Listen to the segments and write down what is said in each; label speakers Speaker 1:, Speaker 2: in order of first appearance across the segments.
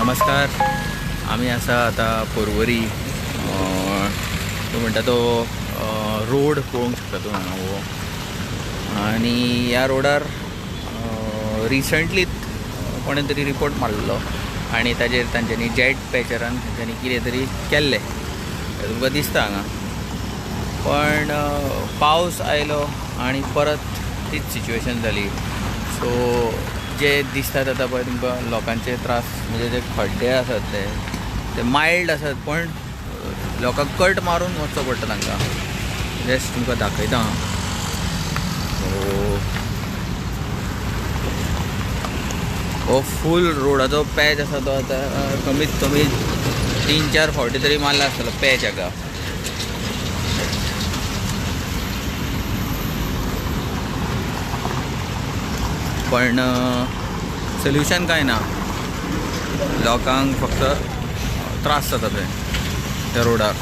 Speaker 1: नमस्कार. आम्ही असा आता पर्वरी तो म्हणटा तो रोड पळोवंक शकता तूं हांगा हो. आनी ह्या रोडार रिसंटलीच कोणें तरी रिपोर्ट मारलेलो आनी ताजेर तांच्यांनी जेट पॅचरान तांच्यांनी कितें तरी केल्लें तुमकां दिसता हांगा. पण पावस आयलो आनी परत तीच सिच्युएशन जाली. सो जे दिसतात आतां पळय तुमकां लोकांचे त्रास म्हणजे जे खड्डे आसात ते मायल्ड आसात पण लोकांक कट मारून वचचो पडटा तांकां. जस्ट तुमकां दाखयता हांव. हो फूल रोडाचो पॅच आसा तो आतां कमीत कमी 3-4 फावटी तरी मारला आसतलो पॅच हाका. पण सोल्युशन काय ना. लोकांक फक्त त्रास जाता थंय त्या रोडार.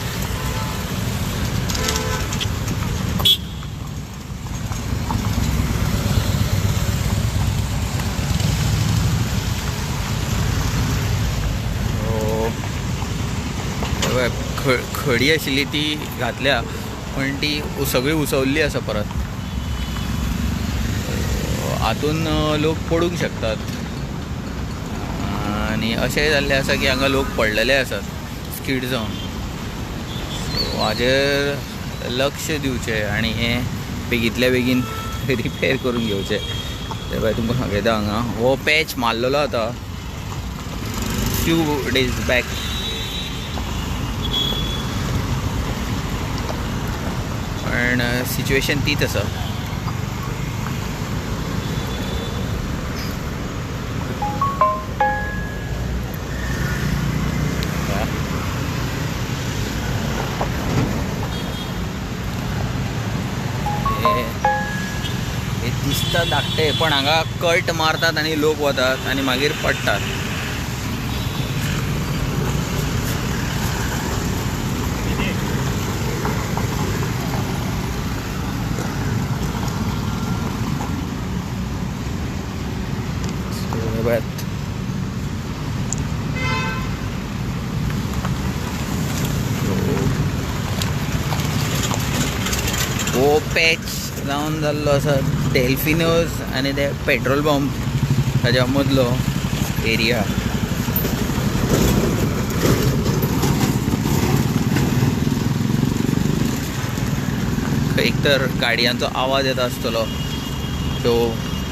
Speaker 1: खडी आशिल्ली ती घातल्या पण ती सगळी उसवल्ली आसा परत. हातून लोक पडूंक शकतात आनी अशेंय जाल्लें आसा की हांगा लोक पडलेले आसात स्कीड जावन. सो हाजेर लक्ष दिवचें आनी हें बेगींतल्या बेगीन रिपेर करून घेवचें. ते भायर तुमकां सांगयता हांगा हो पॅच मारलेलो आतां फ्यू डेज बॅक. पण सिच्युएशन तीच आसा. हे दिसता धाकटे पण हांगा कट मारतात आनी लोक वतात आनी मागीर पडटात. हो पॅच जावन जाल्लो आसा डेल्फिनोज आनी ते पेट्रोल पंप ताच्या मदलो एरिया. एक तर गाडयांचो आवाज येता आसतलो त्यो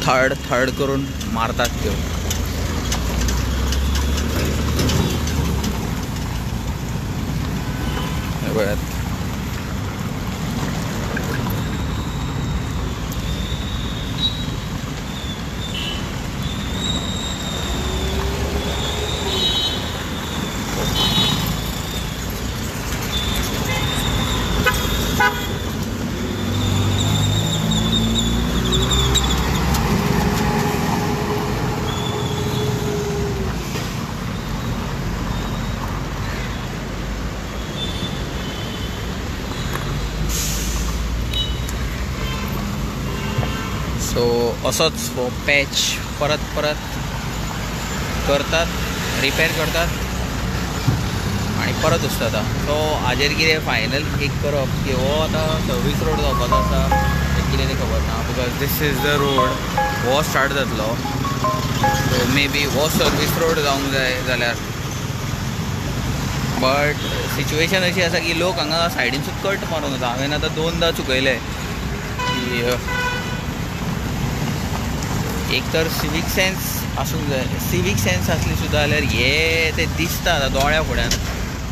Speaker 1: थर्ड थर्ड करून मारतात त्यो. पळयात सो असोच हो पॅच परत परत करतात, रिपेर करतात आणि परत उसतात. सो हाजेर कितें फायनल एक करप की हो आतां सर्वीस रोड जावपाचो आसा कितें तें खबर ना. Because this is the road हो स्टार्ट जातलो. सो मे बी हो सर्वीस रोड जावंक जाय जाल्यार. बट सिच्युएशन अशी आसा की लोक हांगा सायडीनसून कट मारूंक वता. हांवें आतां 2दा चुकयलें की एक तर सिवीक सेन्स आसूंक जाय. सिवीक सेन्स आसली सुद्दां जाल्यार हे ते दिसता आतां दोळ्या फुड्यान.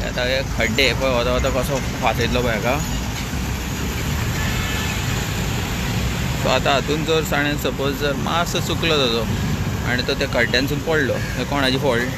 Speaker 1: आतां हे खड्डे पळय वता वता कसो फासयतलो पळय हाका. सो आतां हातून जर ताणें सपोज जर मातसो चुकलो ताजो आनी तो त्या खड्ड्यांसून पडलो, कोणाची फॉल्ट?